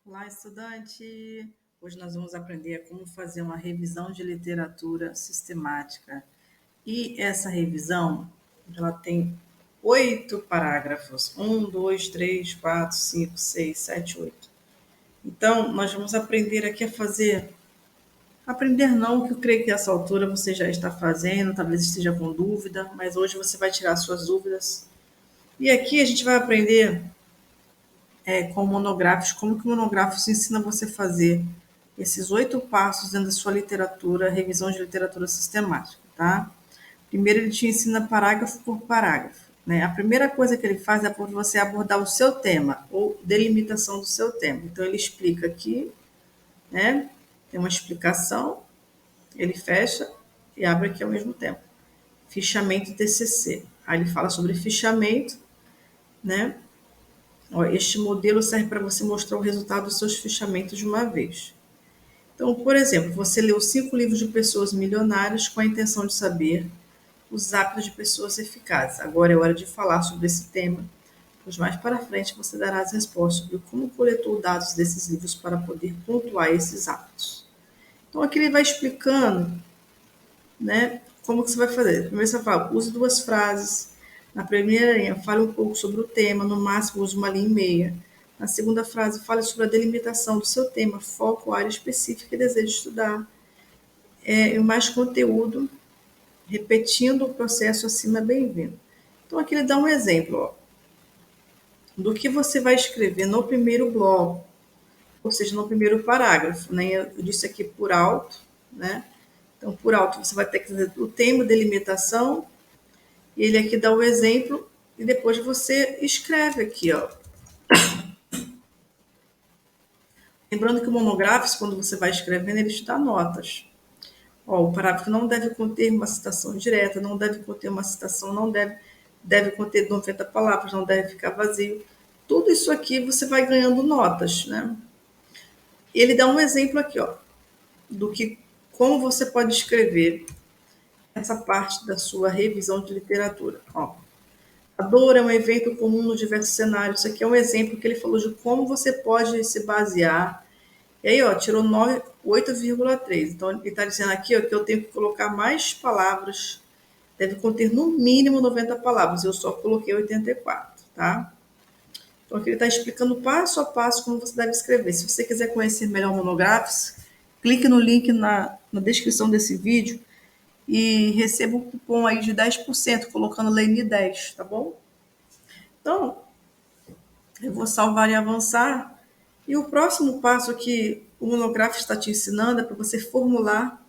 Olá, estudante! Hoje nós vamos aprender como fazer uma revisão de literatura sistemática. E essa revisão, ela tem 8 parágrafos. 1, 2, 3, 4, 5, 6, 7, 8. Então, nós vamos aprender aqui a fazer... Aprender não, que eu creio que essa altura você já está fazendo, talvez esteja com dúvida, mas hoje você vai tirar suas dúvidas. E aqui a gente vai aprender com monográficos, como que o monográfico ensina você a fazer esses 8 passos dentro da sua literatura, revisão de literatura sistemática, tá? Primeiro ele te ensina parágrafo por parágrafo, né? A primeira coisa que ele faz é por você abordar o seu tema, ou delimitação do seu tema. Então ele explica aqui, né? Tem uma explicação, ele fecha e abre aqui ao mesmo tempo. Fichamento TCC. Aí ele fala sobre fichamento, né? Este modelo serve para você mostrar o resultado dos seus fichamentos de uma vez. Então, por exemplo, você leu 5 livros de pessoas milionárias com a intenção de saber os hábitos de pessoas eficazes. Agora é hora de falar sobre esse tema, pois mais para frente você dará as respostas sobre como coletou dados desses livros para poder pontuar esses hábitos. Então, aqui ele vai explicando, né, como que você vai fazer. Primeiro você vai falar, use 2 frases. Na primeira linha, fale um pouco sobre o tema, no máximo use uma linha e meia. Na segunda frase, fale sobre a delimitação do seu tema, foco, área específica que deseja estudar. E mais conteúdo, repetindo o processo acima, bem-vindo. Então, aqui ele dá um exemplo, ó, do que você vai escrever no primeiro bloco, ou seja, no primeiro parágrafo, né? Eu disse aqui por alto, né? Então, por alto, você vai ter que dizer o tema, delimitação, e ele aqui dá o exemplo, e depois você escreve aqui, ó. Lembrando que o monográfico, quando você vai escrevendo, ele te dá notas. Ó, o parágrafo não deve conter uma citação direta, não deve conter uma citação, não deve conter 90 palavras, não deve ficar vazio. Tudo isso aqui você vai ganhando notas, né? Ele dá um exemplo aqui, ó, do que como você pode escrever essa parte da sua revisão de literatura. Ó, a dor é um evento comum nos diversos cenários. Isso aqui é um exemplo que ele falou de como você pode se basear. E aí, ó, tirou 8,3. Então, ele está dizendo aqui, ó, que eu tenho que colocar mais palavras, deve conter no mínimo 90 palavras. Eu só coloquei 84, tá? Então, aqui ele está explicando passo a passo como você deve escrever. Se você quiser conhecer melhor monográficos, clique no link na descrição desse vídeo e receba um cupom aí de 10%, colocando Leni 10, tá bom? Então, eu vou salvar e avançar. E o próximo passo que o monográfico está te ensinando é para você formular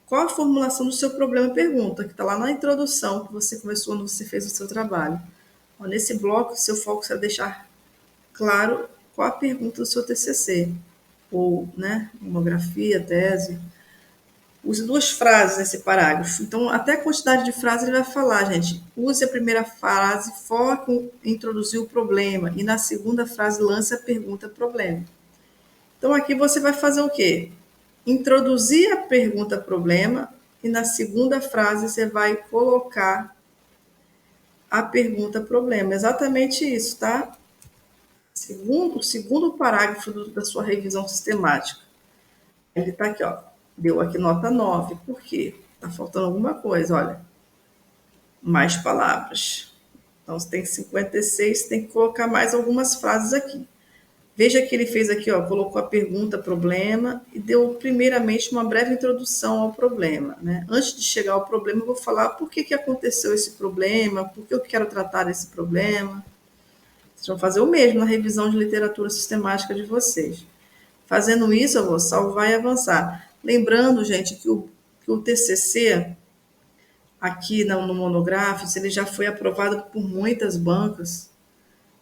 qual a formulação do seu problema e pergunta, que está lá na introdução que você começou quando você fez o seu trabalho. Nesse bloco, seu foco será deixar claro qual a pergunta do seu TCC, ou, né, monografia, tese. Use 2 frases nesse parágrafo. Então, até a quantidade de frases ele vai falar, gente. Use a primeira frase, foque em introduzir o problema. E na segunda frase, lance a pergunta-problema. Então, aqui você vai fazer o quê? Introduzir a pergunta-problema e na segunda frase você vai colocar a pergunta-problema. Exatamente isso, tá? O segundo parágrafo da sua revisão sistemática. Ele está aqui, ó. Deu aqui nota 9. Por quê? Está faltando alguma coisa, olha. Mais palavras. Então, você tem 56, tem que colocar mais algumas frases aqui. Veja que ele fez aqui, ó, colocou a pergunta, problema, e deu primeiramente uma breve introdução ao problema, né? Antes de chegar ao problema, eu vou falar por que aconteceu esse problema, por que eu quero tratar desse problema. Vocês vão fazer o mesmo na revisão de literatura sistemática de vocês. Fazendo isso, eu vou salvar e avançar. Lembrando, gente, que o TCC, aqui no monográfico, ele já foi aprovado por muitas bancas,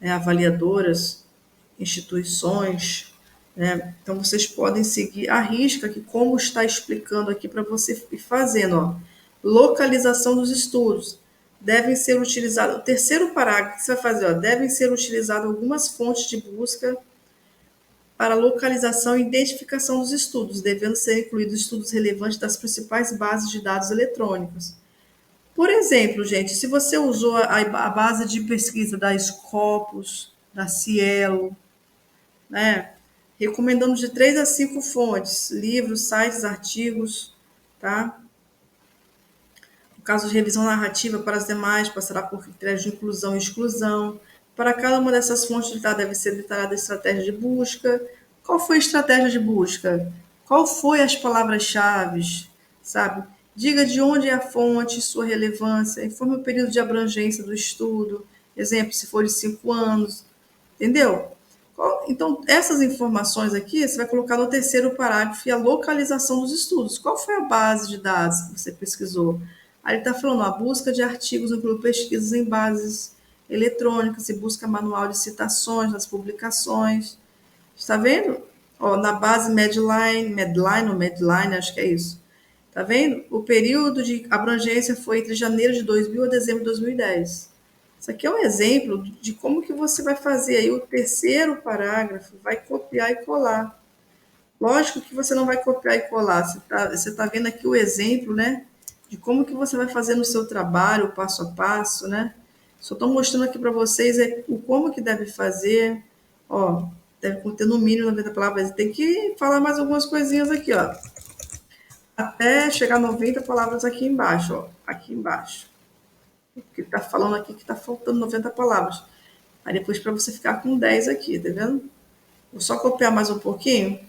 né, avaliadoras, instituições, né? Então, vocês podem seguir a risca, que como está explicando aqui para você ir fazendo. Ó. Localização dos estudos. Devem ser utilizados, o terceiro parágrafo que você vai fazer, ó, devem ser utilizadas algumas fontes de busca para localização e identificação dos estudos, devendo ser incluídos estudos relevantes das principais bases de dados eletrônicos. Por exemplo, gente, se você usou a base de pesquisa da Scopus, da Cielo, né? Recomendamos de 3 a 5 fontes, livros, sites, artigos, tá? No caso de revisão narrativa para as demais, passará por critérios de inclusão e exclusão. Para cada uma dessas fontes, deve ser detalhada a estratégia de busca. Qual foi a estratégia de busca? Qual foi as palavras-chave? Sabe? Diga de onde é a fonte, sua relevância, informe o período de abrangência do estudo, exemplo, se for de 5 anos, entendeu? Então, essas informações aqui, você vai colocar no terceiro parágrafo e a localização dos estudos. Qual foi a base de dados que você pesquisou? Aí ele está falando, a busca de artigos inclui pesquisas em bases eletrônicas e busca manual de citações nas publicações. Está vendo? Ó, na base Medline, acho que é isso. Está vendo? O período de abrangência foi entre janeiro de 2000 a dezembro de 2010. Isso aqui é um exemplo de como que você vai fazer aí o terceiro parágrafo, vai copiar e colar. Lógico que você não vai copiar e colar, você tá vendo aqui o exemplo, né, de como que você vai fazer no seu trabalho, o passo a passo, né? Só estou mostrando aqui para vocês o como que deve fazer, ó, deve conter no mínimo 90 palavras, tem que falar mais algumas coisinhas aqui, ó, até chegar a 90 palavras aqui embaixo, ó, aqui embaixo. Que está falando aqui que está faltando 90 palavras. Aí depois para você ficar com 10 aqui, tá vendo? Vou só copiar mais um pouquinho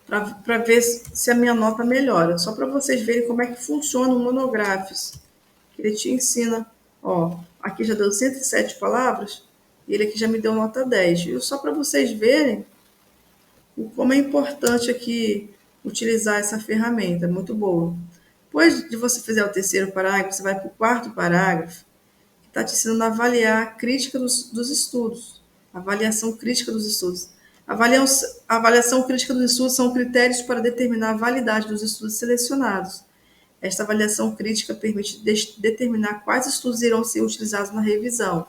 para ver se a minha nota melhora. Só para vocês verem como é que funciona o Monographs. Que ele te ensina, ó, aqui já deu 107 palavras e ele aqui já me deu nota 10. E só para vocês verem como é importante aqui utilizar essa ferramenta, muito boa. Depois de você fazer o terceiro parágrafo, você vai para o quarto parágrafo, que está te ensinando a avaliar a crítica dos estudos, avaliação crítica dos estudos. A avaliação crítica dos estudos são critérios para determinar a validade dos estudos selecionados. Esta avaliação crítica permite determinar quais estudos irão ser utilizados na revisão.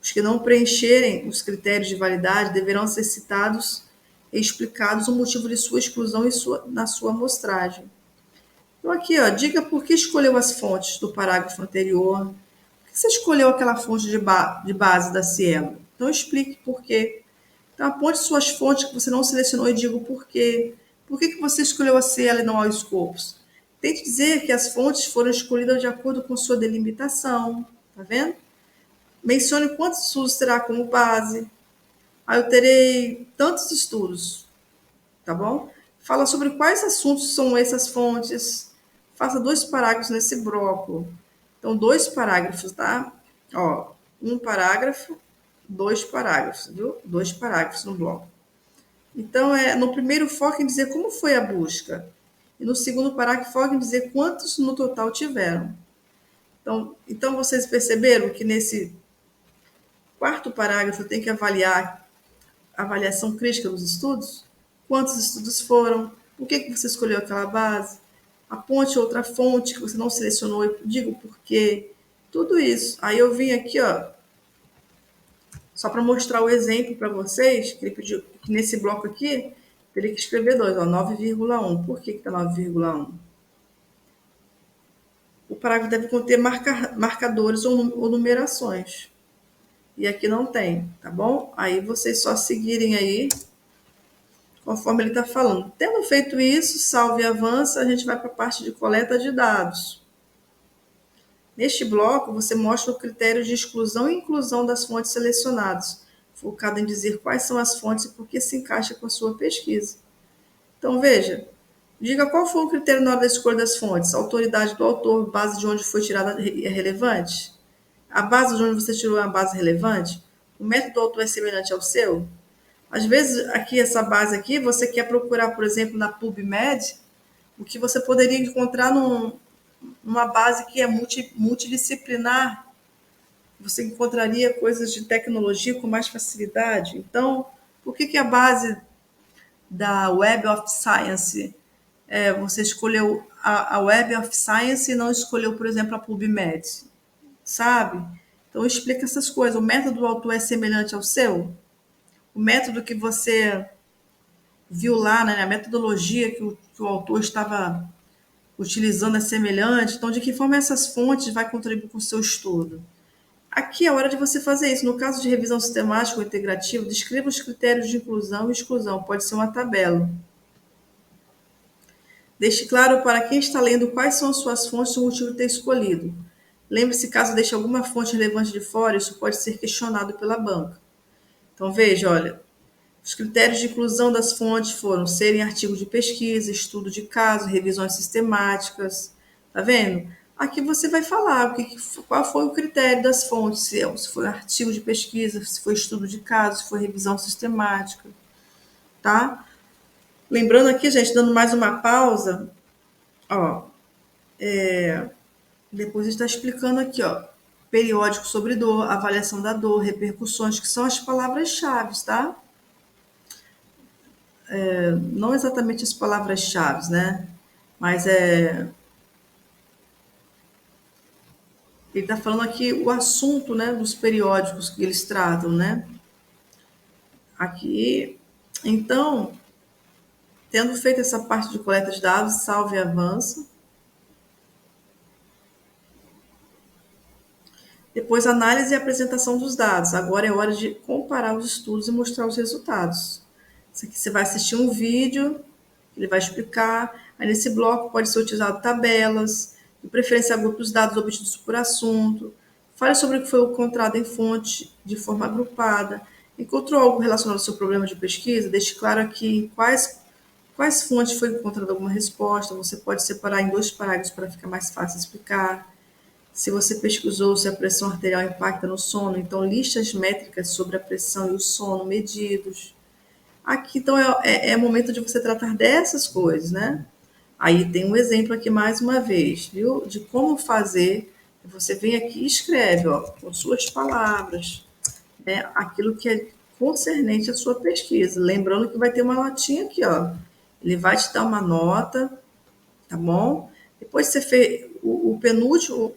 Os que não preencherem os critérios de validade deverão ser citados e explicados o motivo de sua exclusão na sua amostragem. Então, aqui, ó, diga por que escolheu as fontes do parágrafo anterior. Por que você escolheu aquela fonte de base da Cielo? Então, explique por quê. Então, aponte suas fontes que você não selecionou e diga o porquê. Por que você escolheu a Cielo e não a Scopus? Tente dizer que as fontes foram escolhidas de acordo com sua delimitação. Tá vendo? Mencione quantos estudos terá como base. Aí eu terei tantos estudos, tá bom? Fala sobre quais assuntos são essas fontes. Faça 2 parágrafos nesse bloco. Então, 2 parágrafos, tá? Ó, 1 parágrafo, 2 parágrafos, viu? 2 parágrafos no bloco. Então, no primeiro, foca em dizer como foi a busca. E no segundo parágrafo, foca em dizer quantos no total tiveram. Então vocês perceberam que nesse quarto parágrafo tem que avaliar a avaliação crítica dos estudos? Quantos estudos foram? Por que você escolheu aquela base? Aponte outra fonte que você não selecionou e diga o porquê. Tudo isso. Aí eu vim aqui, ó, só para mostrar o exemplo para vocês, que ele pediu que nesse bloco aqui, teria que escrever 2, ó, 9,1. Por que está 9,1? O parágrafo deve conter marcadores ou numerações. E aqui não tem, tá bom? Aí vocês só seguirem aí conforme ele está falando. Tendo feito isso, salve e avança, a gente vai para a parte de coleta de dados. Neste bloco, você mostra o critério de exclusão e inclusão das fontes selecionadas, focado em dizer quais são as fontes e por que se encaixa com a sua pesquisa. Então, veja, diga qual foi o critério na hora da escolha das fontes. A autoridade do autor, base de onde foi tirada é relevante? A base de onde você tirou é uma base relevante? O método do autor é semelhante ao seu? Às vezes, aqui, essa base aqui, você quer procurar, por exemplo, na PubMed, o que você poderia encontrar numa base que é multidisciplinar. Você encontraria coisas de tecnologia com mais facilidade. Então, por que a base da Web of Science, você escolheu a Web of Science e não escolheu, por exemplo, a PubMed? Sabe? Então, explica essas coisas. O método do autor é semelhante ao seu? O método que você viu lá, né, a metodologia que o autor estava utilizando é semelhante. Então, de que forma essas fontes vai contribuir com o seu estudo? Aqui é a hora de você fazer isso. No caso de revisão sistemática ou integrativa, descreva os critérios de inclusão e exclusão. Pode ser uma tabela. Deixe claro para quem está lendo quais são as suas fontes e o motivo de ter escolhido. Lembre-se, caso deixe alguma fonte relevante de fora, isso pode ser questionado pela banca. Então, veja, olha, os critérios de inclusão das fontes foram serem artigos de pesquisa, estudo de caso, revisões sistemáticas. Tá vendo? Aqui você vai falar qual foi o critério das fontes, se foi artigo de pesquisa, se foi estudo de caso, se foi revisão sistemática, tá? Lembrando aqui, gente, dando mais uma pausa, ó, depois está explicando aqui, ó, periódico sobre dor, avaliação da dor, repercussões, que são as palavras-chave, tá? Não exatamente as palavras-chave, né? Mas ele está falando aqui o assunto, né, dos periódicos que eles tratam, né? Aqui, então, tendo feito essa parte de coleta de dados, salve e avança. Depois, análise e apresentação dos dados. Agora é hora de comparar os estudos e mostrar os resultados. Isso aqui você vai assistir um vídeo, ele vai explicar. Aí nesse bloco pode ser utilizado tabelas, de preferência agrupe os dados obtidos por assunto. Fale sobre o que foi encontrado em fonte de forma agrupada. Encontrou algo relacionado ao seu problema de pesquisa? Deixe claro aqui quais fontes foi encontrada alguma resposta. Você pode separar em 2 parágrafos para ficar mais fácil de explicar. Se você pesquisou se a pressão arterial impacta no sono, então liste as métricas sobre a pressão e o sono medidos. Aqui, então, é momento de você tratar dessas coisas, né? Aí tem um exemplo aqui mais uma vez, viu? De como fazer. Você vem aqui e escreve, ó, com suas palavras, né? Aquilo que é concernente à sua pesquisa. Lembrando que vai ter uma notinha aqui, ó. Ele vai te dar uma nota, tá bom? Depois você fez o penúltimo,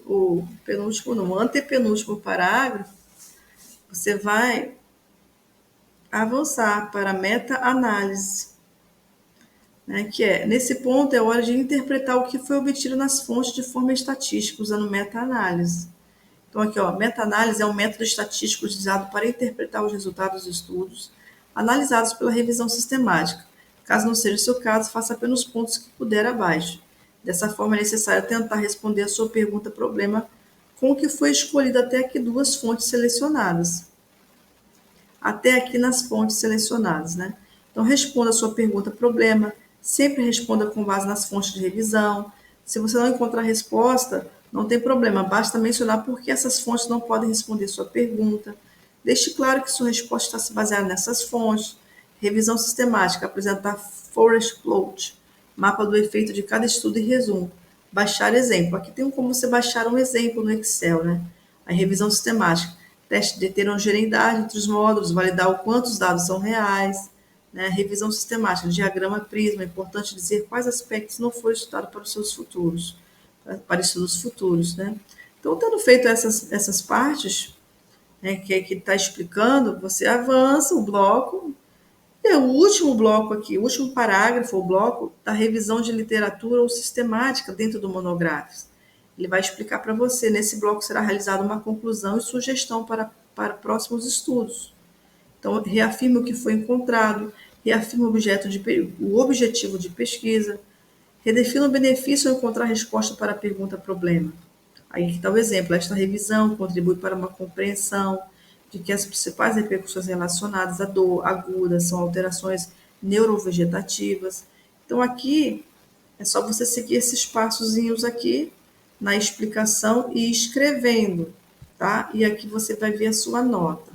não, o antepenúltimo parágrafo, você vai avançar para a meta-análise, né, que nesse ponto é hora de interpretar o que foi obtido nas fontes de forma estatística, usando meta-análise. Então, aqui, ó, meta-análise é um método estatístico utilizado para interpretar os resultados dos estudos analisados pela revisão sistemática. Caso não seja o seu caso, faça apenas os pontos que puder abaixo. Dessa forma, é necessário tentar responder a sua pergunta-problema com o que foi escolhido até aqui 2 fontes selecionadas. Até aqui nas fontes selecionadas, né? Então, responda a sua pergunta-problema, sempre responda com base nas fontes de revisão. Se você não encontrar resposta, não tem problema, basta mencionar por que essas fontes não podem responder sua pergunta. Deixe claro que sua resposta está se baseada nessas fontes. Revisão sistemática, apresentar forest plot, mapa do efeito de cada estudo e resumo. Baixar exemplo. Aqui tem como você baixar um exemplo no Excel, né? A revisão sistemática. Teste de heterogeneidade entre os módulos, validar o quanto os dados são reais, né? Revisão sistemática, diagrama prisma, é importante dizer quais aspectos não foram estudados para os seus futuros, para estudos futuros, né? Então, tendo feito essas partes, né, que está explicando, você avança o bloco, e o último bloco aqui, o último parágrafo, o bloco da revisão de literatura ou sistemática dentro do monográfico. Ele vai explicar para você. Nesse bloco será realizada uma conclusão e sugestão para próximos estudos. Então, reafirme o que foi encontrado, reafirme o objetivo de pesquisa, redefina o benefício ao encontrar resposta para a pergunta-problema. Aí está o exemplo. Esta revisão contribui para uma compreensão de que as principais repercussões relacionadas à dor aguda são alterações neurovegetativas. Então, aqui é só você seguir esses passozinhos aqui na explicação e escrevendo, tá? E aqui você vai ver a sua nota,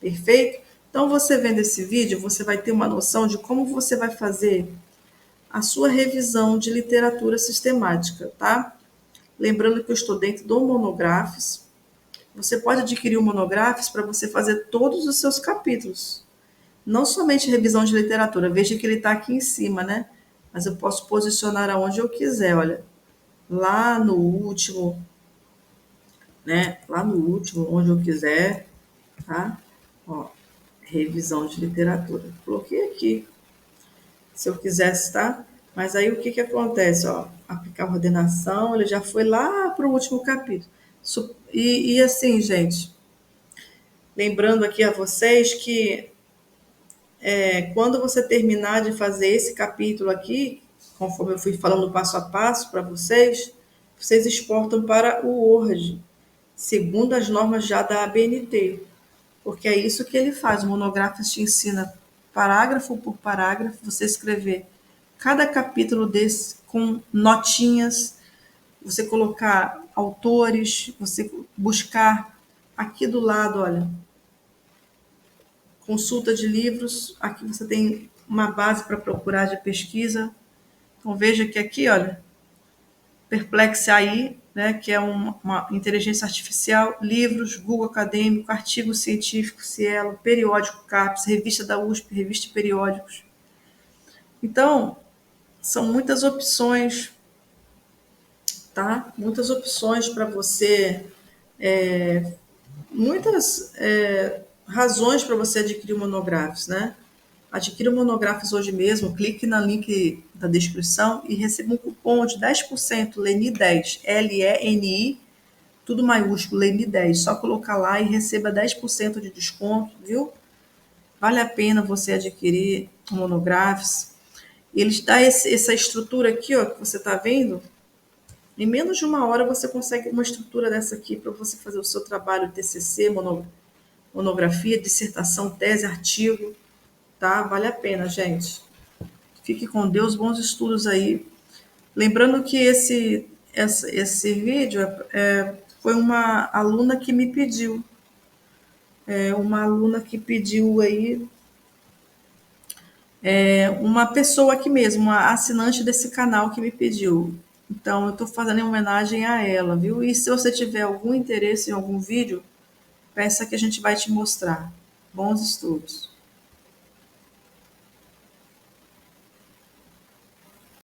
perfeito? Então, você vendo esse vídeo, você vai ter uma noção de como você vai fazer a sua revisão de literatura sistemática, tá? Lembrando que eu estou dentro do Monografes. Você pode adquirir o Monografes para você fazer todos os seus capítulos. Não somente revisão de literatura. Veja que ele está aqui em cima, né? Mas eu posso posicionar aonde eu quiser, olha. Lá no último, né? Lá no último, onde eu quiser, tá? Ó, revisão de literatura. Coloquei aqui, se eu quisesse, tá? Mas aí o que que acontece, ó? Aplicar ordenação, ele já foi lá para o último capítulo. E assim, gente, Lembrando aqui a vocês que quando você terminar de fazer esse capítulo aqui, conforme eu fui falando passo a passo para vocês, vocês exportam para o Word, segundo as normas já da ABNT, porque é isso que ele faz. O Monográficos te ensina parágrafo por parágrafo, você escrever cada capítulo desse com notinhas, você colocar autores, você buscar aqui do lado, olha, consulta de livros, aqui você tem uma base para procurar de pesquisa. Então veja que aqui, olha, Perplex AI, né, que é uma inteligência artificial, livros, Google Acadêmico, artigo científico, Cielo, periódico CAPES, revista da USP, revista de periódicos. Então, são muitas opções, tá? Muitas opções para você, muitas razões para você adquirir o Monográficos, né? Adquira o Monográficos hoje mesmo, clique no link da descrição e receba um cupom de 10%, LENI10, Leni, tudo maiúsculo, LENI10. Só colocar lá e receba 10% de desconto, viu? Vale a pena você adquirir o Monográficos. Eles dão essa estrutura aqui, ó, que você está vendo. Em menos de uma hora você consegue uma estrutura dessa aqui para você fazer o seu trabalho TCC, monografia, dissertação, tese, artigo, tá? Vale a pena, gente. Fique com Deus, bons estudos aí. Lembrando que esse vídeo foi uma aluna que me pediu. Uma aluna que pediu aí, uma pessoa aqui mesmo, uma assinante desse canal que me pediu. Então, eu estou fazendo em homenagem a ela, viu? E se você tiver algum interesse em algum vídeo, peça que a gente vai te mostrar. Bons estudos.